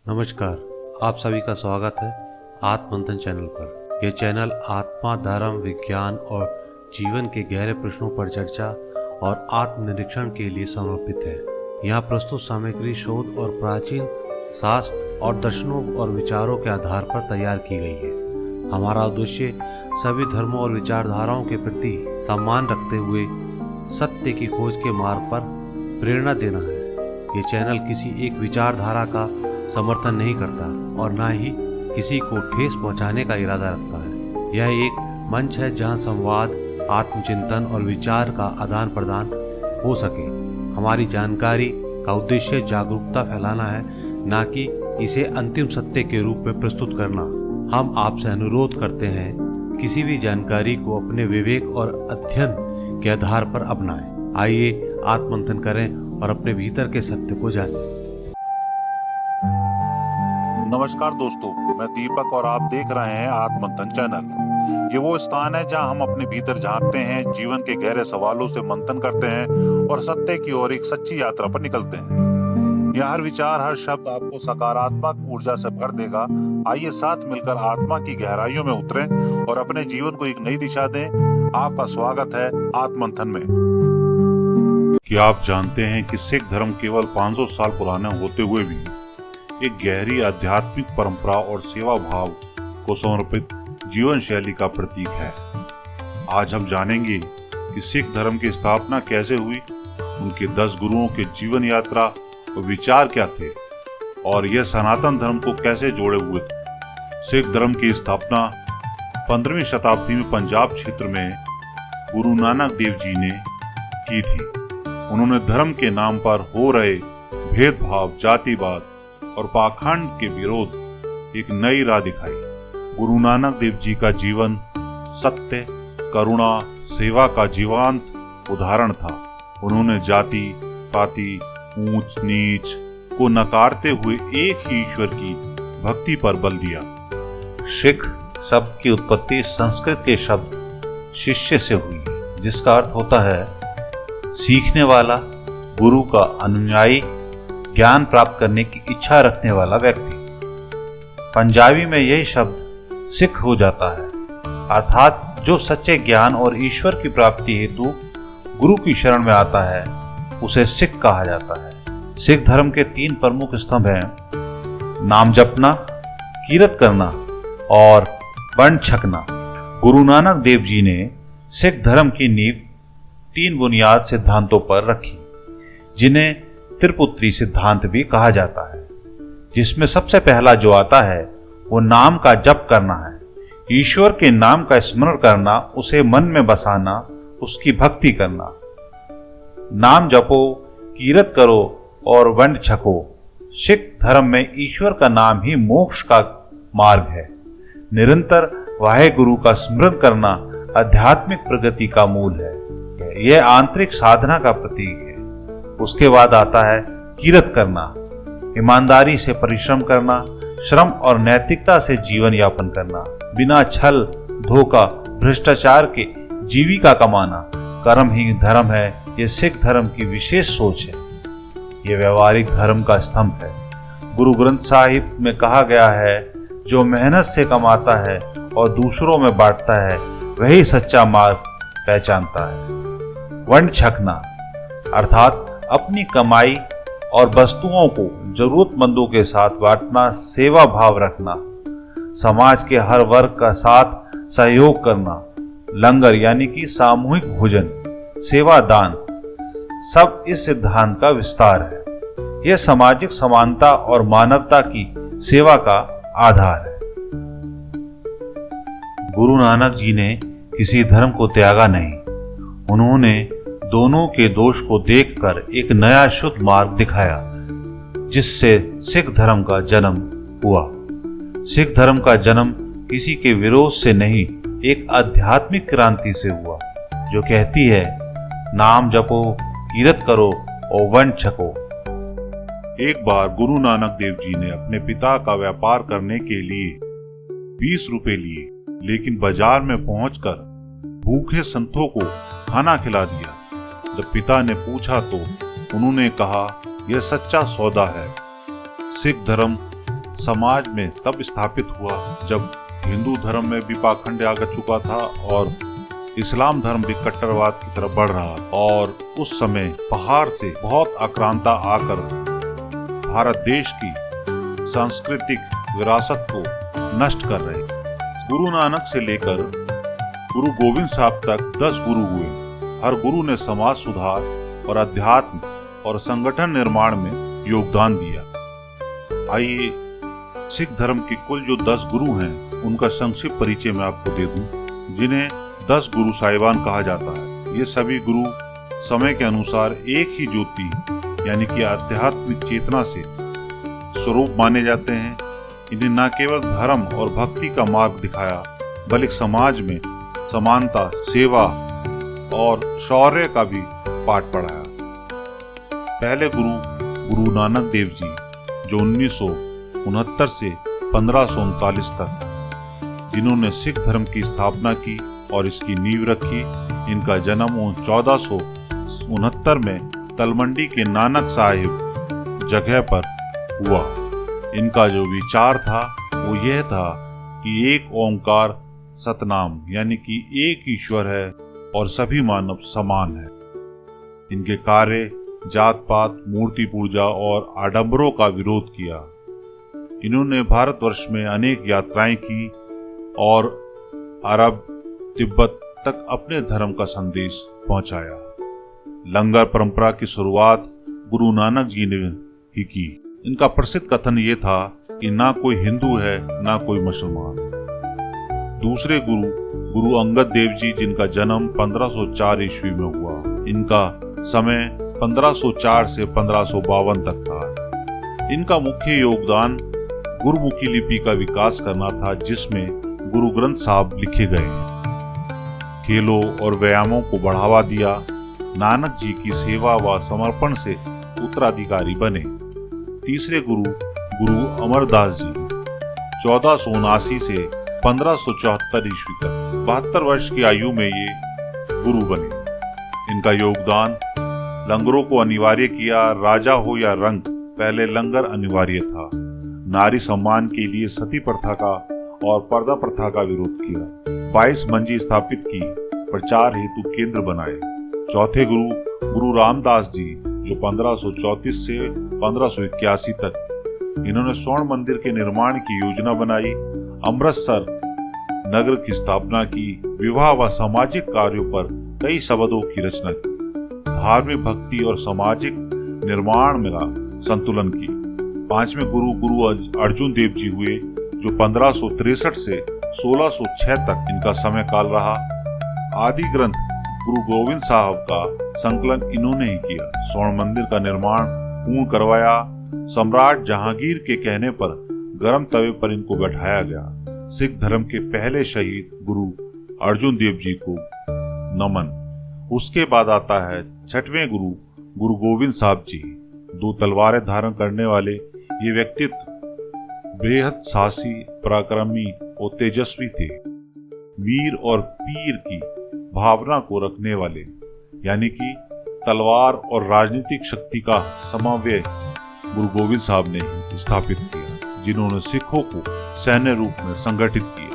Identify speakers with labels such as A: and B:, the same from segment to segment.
A: नमस्कार, आप सभी का स्वागत है आत्ममंथन चैनल पर। यह चैनल आत्मा, धर्म, विज्ञान और जीवन के गहरे प्रश्नों पर चर्चा और आत्मनिरीक्षण के लिए समर्पित है। यहाँ प्रस्तुत सामग्री शोध और प्राचीन शास्त्र और दर्शनों और विचारों के आधार पर तैयार की गई है। हमारा उद्देश्य सभी धर्मों और विचारधाराओं के प्रति सम्मान रखते हुए सत्य की खोज के मार्ग पर प्रेरणा देना है। ये चैनल किसी एक विचारधारा का समर्थन नहीं करता और न ही किसी को ठेस पहुंचाने का इरादा रखता है। यह एक मंच है जहां संवाद, आत्मचिंतन और विचार का आदान प्रदान हो सके। हमारी जानकारी का उद्देश्य जागरूकता फैलाना है, न कि इसे अंतिम सत्य के रूप में प्रस्तुत करना। हम आपसे अनुरोध करते हैं किसी भी जानकारी को अपने विवेक और अध्ययन के आधार पर अपनाएं। आइए आत्ममंथन करें और अपने भीतर के सत्य को जानें।
B: नमस्कार दोस्तों, मैं दीपक और आप देख रहे हैं आत्ममंथन चैनल। ये वो स्थान है जहां हम अपने भीतर झांकते हैं, जीवन के गहरे सवालों से मंथन करते हैं और सत्य की ओर एक सच्ची यात्रा पर निकलते हैं। यह हर विचार, हर शब्द आपको सकारात्मक ऊर्जा से भर देगा। आइए साथ मिलकर आत्मा की गहराइयों में उतरें और अपने जीवन को एक नई दिशा दें। आपका स्वागत है आत्ममंथन में। क्या आप जानते हैं कि सिख धर्म केवल 500 साल पुराना होते हुए भी एक गहरी आध्यात्मिक परंपरा और सेवा भाव को समर्पित जीवन शैली का प्रतीक है। आज हम जानेंगे कि सिख धर्म की स्थापना कैसे हुई, उनके 10 गुरुओं के जीवन यात्रा और विचार क्या थे और यह सनातन धर्म को कैसे जोड़े हुए थे। सिख धर्म की स्थापना 15वीं शताब्दी में पंजाब क्षेत्र में गुरु नानक देव जी ने की थी। उन्होंने धर्म के नाम पर हो रहे भेदभाव, जातिवाद और पाखंड के विरोध एक नई राह दिखाई। गुरु नानक देव जी का जीवन सत्य, करुणा, सेवा का जीवंत उदाहरण था। उन्होंने जाति पाति, ऊंच नीच को नकारते हुए एक ही ईश्वर की भक्ति पर बल दिया।
C: सिख शब्द की उत्पत्ति संस्कृत के शब्द शिष्य से हुई, जिसका अर्थ होता है सीखने वाला, गुरु का अनुयायी, ज्ञान प्राप्त करने की इच्छा रखने वाला व्यक्ति। पंजाबी में यही शब्द सिख हो जाता है, अर्थात जो सच्चे ज्ञान और ईश्वर की प्राप्ति हेतु गुरु की शरण में आता है उसे सिख कहा जाता है। सिख धर्म के 3 प्रमुख स्तंभ हैं: नाम जपना, कीरत करना और वर्ण छकना। गुरु नानक देव जी ने सिख धर्म की नींव 3 बुनियाद सिद्धांतों पर रखी, जिन्हें त्रिपुत्री सिद्धांत भी कहा जाता है। जिसमें सबसे पहला जो आता है वो नाम का जप करना है। ईश्वर के नाम का स्मरण करना, उसे मन में बसाना, उसकी भक्ति करना। नाम जपो, कीरत करो और वंड छको। सिख धर्म में ईश्वर का नाम ही मोक्ष का मार्ग है। निरंतर वाहे गुरु का स्मरण करना आध्यात्मिक प्रगति का मूल है। यह आंतरिक साधना का प्रतीक है। उसके बाद आता है कीरत करना, ईमानदारी से परिश्रम करना, श्रम और नैतिकता से जीवन यापन करना, बिना छल, धोखा, भ्रष्टाचार के जीविका कमाना। कर्म ही धर्म है, ये सिख धर्म की विशेष सोच है। ये व्यवहारिक धर्म का स्तंभ है। गुरु ग्रंथ साहिब में कहा गया है, जो मेहनत से कमाता है और दूसरों में बांटता है वही सच्चा मार्ग पहचानता है। वंड छकना अर्थात अपनी कमाई और वस्तुओं को जरूरतमंदों के साथ बांटना, सेवा भाव रखना, समाज के हर वर्ग का साथ सहयोग करना, लंगर यानी कि सामूहिक भोजन, सेवा दान, सब इस सिद्धांत का विस्तार है। यह सामाजिक समानता और मानवता की सेवा का आधार है। गुरु नानक जी ने किसी धर्म को त्यागा नहीं। उन्होंने दोनों के दोष को देखकर एक नया शुद्ध मार्ग दिखाया, जिससे सिख धर्म का जन्म हुआ। सिख धर्म का जन्म किसी के विरोध से नहीं, एक आध्यात्मिक क्रांति से हुआ, जो कहती है नाम जपो, कीरत करो और वंड छको।
B: एक बार गुरु नानक देव जी ने अपने पिता का व्यापार करने के लिए 20 रुपए लिए, लेकिन बाजार में पहुंचकर भूखे संतों को खाना खिला दिया। जब पिता ने पूछा तो उन्होंने कहा, यह सच्चा सौदा है। सिख धर्म समाज में तब स्थापित हुआ जब हिंदू धर्म में भी पाखंड आ चुका था और इस्लाम धर्म भी कट्टरवाद की तरफ बढ़ रहा, और उस समय बाहर से बहुत आक्रांता आकर भारत देश की सांस्कृतिक विरासत को नष्ट कर रहे। गुरु नानक से लेकर गुरु गोविंद साहब तक 10 गुरु हुए। हर गुरु ने समाज सुधार और अध्यात्म और संगठन निर्माण में योगदान दिया। आइए सिख धर्म के कुल जो 10 गुरु हैं उनका संक्षिप्त परिचय मैं आपको दे दूं, जिन्हें 10 गुरु साहिबान कहा जाता है। ये सभी गुरु समय के अनुसार एक ही ज्योति यानी कि आध्यात्मिक चेतना से स्वरूप माने जाते हैं। इन्हें न केवल धर्म और भक्ति का मार्ग दिखाया बल्कि समाज में समानता, सेवा और शौर्य का भी पाठ पढ़ाया। पहले गुरु नानक देव जी जो 1969 से 1539 तक जिन्होंने सिख धर्म की स्थापना की और इसकी नींव रखी। इनका जन्म 1469 में तलमंडी के नानक साहिब जगह पर हुआ। इनका जो विचार था वो यह था कि एक ओंकार सतनाम यानी कि एक ईश्वर है और सभी मानव समान है। इनके कार्य जात पात, मूर्ति पूजा और आडंबरों का विरोध किया। इन्होंने भारतवर्ष में अनेक यात्राएं की और अरब, तिब्बत तक अपने धर्म का संदेश पहुंचाया। लंगर परंपरा की शुरुआत गुरु नानक जी ने ही की। इनका प्रसिद्ध कथन ये था कि ना कोई हिंदू है ना कोई मुसलमान। दूसरे गुरु अंगद देव जी जिनका जन्म 1504 ईस्वी में हुआ। इनका समय 1504 से 1552 तक था। इनका मुख्य योगदान गुरुमुखी लिपि का विकास करना था, जिसमें गुरु ग्रंथ साहब लिखे गए। खेलों और व्यायामों को बढ़ावा दिया। नानक जी की सेवा व समर्पण से उत्तराधिकारी बने। तीसरे गुरु अमरदास जी 1479 से 1574 ईस्वी तक 72 वर्ष की आयु में ये गुरु बने। इनका योगदान लंगरों को अनिवार्य किया। राजा हो या रंग, पहले लंगर अनिवार्य था। नारी सम्मान के लिए सती प्रथा का और पर्दा प्रथा का विरोध किया। 22 मंजी स्थापित की। प्रचार हेतु केंद्र बनाए। चौथे गुरु रामदास जी जो 1534 से 1581 तक, इन्होंने स्वर्ण मंदिर के निर्माण की योजना बनाई। अमृतसर नगर की स्थापना की। विवाह व सामाजिक कार्यों पर कई शब्दों की रचना की। धार्मिक भक्ति और सामाजिक निर्माण में संतुलन की। पांचवें गुरु अर्जुन देव जी हुए जो 1563 से 1606 तक इनका समय काल रहा। आदि ग्रंथ गुरु गोविंद साहब का संकलन इन्होंने ही किया। स्वर्ण मंदिर का निर्माण पूर्ण करवाया। सम्राट जहांगीर के कहने पर गर्म तवे पर इनको बैठाया गया। सिख धर्म के पहले शहीद गुरु अर्जुन देव जी को नमन। उसके बाद आता है छठवें गुरु गोविंद साहब जी। 2 तलवारें धारण करने वाले ये व्यक्तित्व बेहद साहसी, पराक्रमी और तेजस्वी थे। वीर और पीर की भावना को रखने वाले, यानी कि तलवार और राजनीतिक शक्ति का समन्वय गुरु गोविंद साहब ने स्थापित किया, जिन्होंने सिखों को सैन्य रूप में संगठित किया।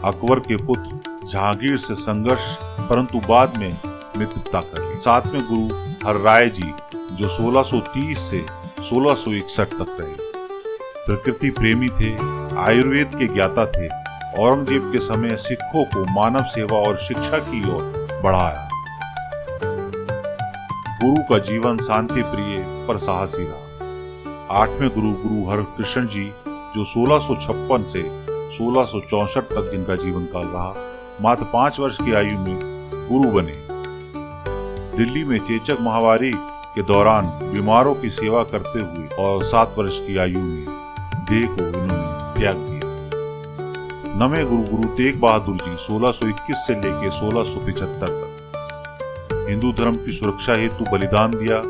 B: अकबर के पुत्र जहांगीर से संघर्ष, परंतु बाद में मित्रता कर ली। 7वें गुरु हरराय जी जो 1630 से 1661 तक रहे। प्रकृति प्रेमी थे, आयुर्वेद के ज्ञाता थे। औरंगजेब के समय सिखों को मानव सेवा और शिक्षा की ओर बढ़ाया। गुरु का जीवन शांति प्रिय पर साहसी रहा। 8वें गुरु हरकृष्ण जी जो 1656 से 1664 तक जिनका जीवन काल रहा, मात्र 5 वर्ष की आयु में गुरु बने। दिल्ली में चेचक महामारी के दौरान बीमारों की सेवा करते हुए और 7 वर्ष की आयु में देह को इन्होंने त्याग दिया। 9वें गुरु तेग बहादुर जी 1621 से लेकर 1675 तक हिंदू धर्म की सुरक्षा हेतु बलिदान दिया।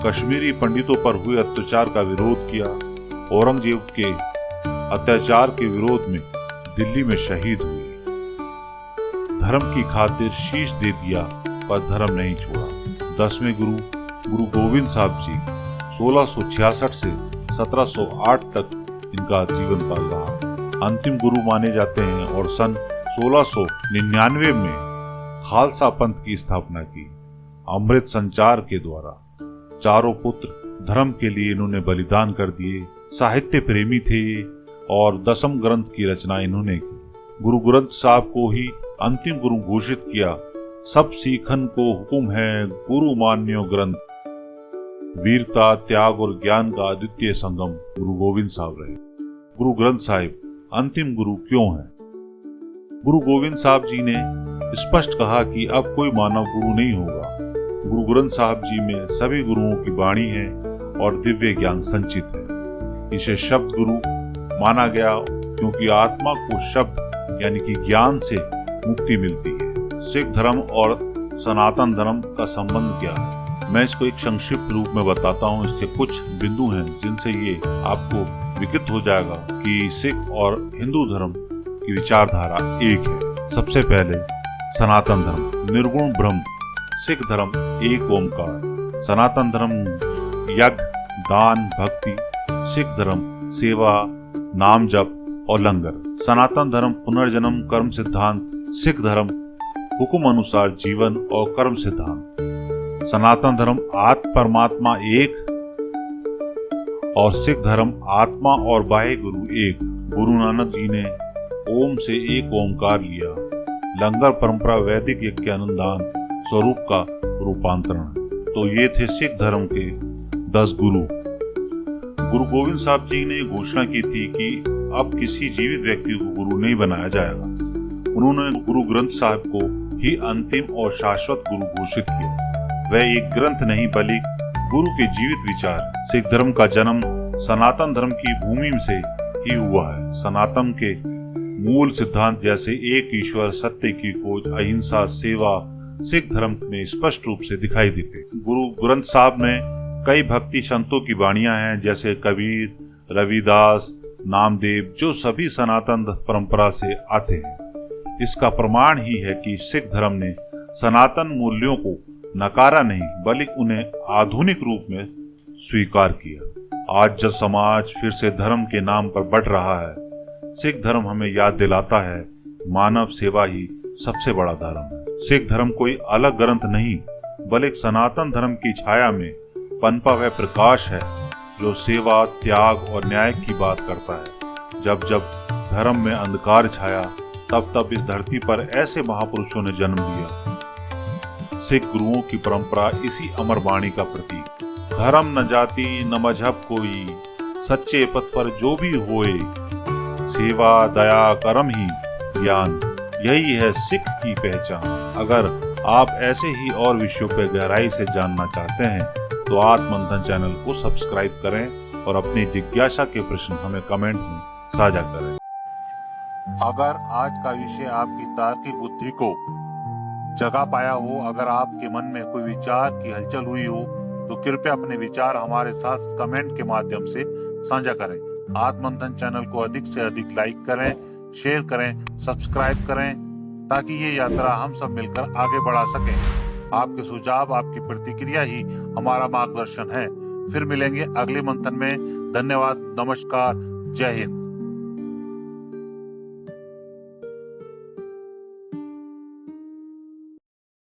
B: कश्मीरी पंडितों पर हुए अत्याचार का विरोध किया। औरंगजेब के अत्याचार के विरोध में दिल्ली में शहीद हुए। धर्म की खातिर शीश दे दिया पर धर्म नहीं छोड़ा। 10वें गुरु गोविंद साहब जी 1666 से 1708 तक इनका जीवन काल रहा। अंतिम गुरु माने जाते हैं और सन 1699 में खालसा पंथ की स्थापना की। अमृत संचार के द्वारा चारों पुत्र धर्म के लिए इन्होंने बलिदान कर दिए। साहित्य प्रेमी थे और दसम ग्रंथ की रचना इन्होंने की। गुरु ग्रंथ साहब को ही अंतिम गुरु घोषित किया। सब सीखन को हुक्म है गुरु मान्यो ग्रंथ। वीरता, त्याग और ज्ञान का अद्वितीय संगम गुरु गोविंद साहब रहे। गुरु ग्रंथ साहिब अंतिम गुरु क्यों हैं? गुरु गोविंद साहब जी ने स्पष्ट कहा कि अब कोई मानव गुरु नहीं होगा। गुरु ग्रंथ साहब जी में सभी गुरुओं की वाणी है और दिव्य ज्ञान संचित है। इसे शब्द गुरु माना गया क्योंकि आत्मा को शब्द यानी कि ज्ञान से मुक्ति मिलती है। सिख धर्म और सनातन धर्म का संबंध क्या है? मैं इसको एक संक्षिप्त रूप में बताता हूँ। इससे कुछ बिंदु हैं जिनसे ये आपको विकृत हो जाएगा कि सिख और हिंदू धर्म की विचारधारा एक है। सबसे पहले सनातन धर्म निर्गुण ब्रह्म। सिख धर्म एक ओमकार। सनातन धर्म यज्ञ, दान, भक्ति। सिख धर्म सेवा, नाम जप और लंगर। सनातन धर्म पुनर्जन्म कर्म सिद्धांत। सिख धर्म हुक्म अनुसार जीवन और कर्म सिद्धांत। सनातन धर्म आत्म परमात्मा एक और सिख धर्म आत्मा और बाह्य गुरु एक। गुरु नानक जी ने ओम से एक ओमकार लिया। लंगर परंपरा वैदिक यज्ञ के अनुदान स्वरूप का रूपांतरण। तो ये थे सिख धर्म के 10 गुरु। गुरु गोविंद साहब जी ने घोषणा की थी कि अब किसी जीवित व्यक्ति को गुरु नहीं बनाया जाएगा। उन्होंने गुरु ग्रंथ साहब को ही अंतिम और शाश्वत गुरु घोषित किया। वह एक ग्रंथ नहीं बल्कि गुरु के जीवित विचार। सिख धर्म का जन्म सनातन धर्म की भूमि से ही हुआ है। सनातन के मूल सिद्धांत जैसे एक ईश्वर, सत्य की खोज, अहिंसा, सेवा सिख धर्म में स्पष्ट रूप से दिखाई देते। गुरु ग्रंथ साहब में कई भक्ति संतों की वाणियां हैं जैसे कबीर, रविदास, नामदेव, जो सभी सनातन परंपरा से आते हैं। इसका प्रमाण ही है कि सिख धर्म ने सनातन मूल्यों को नकारा नहीं बल्कि उन्हें आधुनिक रूप में स्वीकार किया। आज जब समाज फिर से धर्म के नाम पर बढ़ रहा है, सिख धर्म हमें याद दिलाता है मानव सेवा ही सबसे बड़ा धर्म है। सिख धर्म कोई अलग ग्रंथ नहीं बल्कि सनातन धर्म की छाया में पनपा हुआ प्रकाश है जो सेवा, त्याग और न्याय की बात करता है। जब जब धर्म में अंधकार छाया तब तब इस धरती पर ऐसे महापुरुषों ने जन्म लिया। सिख गुरुओं की परंपरा इसी अमर वाणी का प्रतीक। धर्म न जाति न मजहब कोई, सच्चे पथ पर जो भी होए, सेवा दया कर्म ही ज्ञान, यही है सिख की पहचान। अगर आप ऐसे ही और विषयों पर गहराई से जानना चाहते हैं तो आत्ममंथन चैनल को सब्सक्राइब करें और अपनी जिज्ञासा के प्रश्न हमें कमेंट में साझा करें। अगर आज का विषय आपकी तार्किक बुद्धि को जगा पाया हो, अगर आपके मन में कोई विचार की हलचल हुई हो, तो कृपया अपने विचार हमारे साथ कमेंट के माध्यम से साझा करें। आत्ममंथन चैनल को अधिक से अधिक लाइक करें, शेयर करें, सब्सक्राइब करें ताकि ये यात्रा हम सब मिलकर आगे बढ़ा सकें। आपके सुझाव, आपकी प्रतिक्रिया ही हमारा मार्गदर्शन है। फिर मिलेंगे अगले मंथन में। धन्यवाद, नमस्कार, जय हिंद।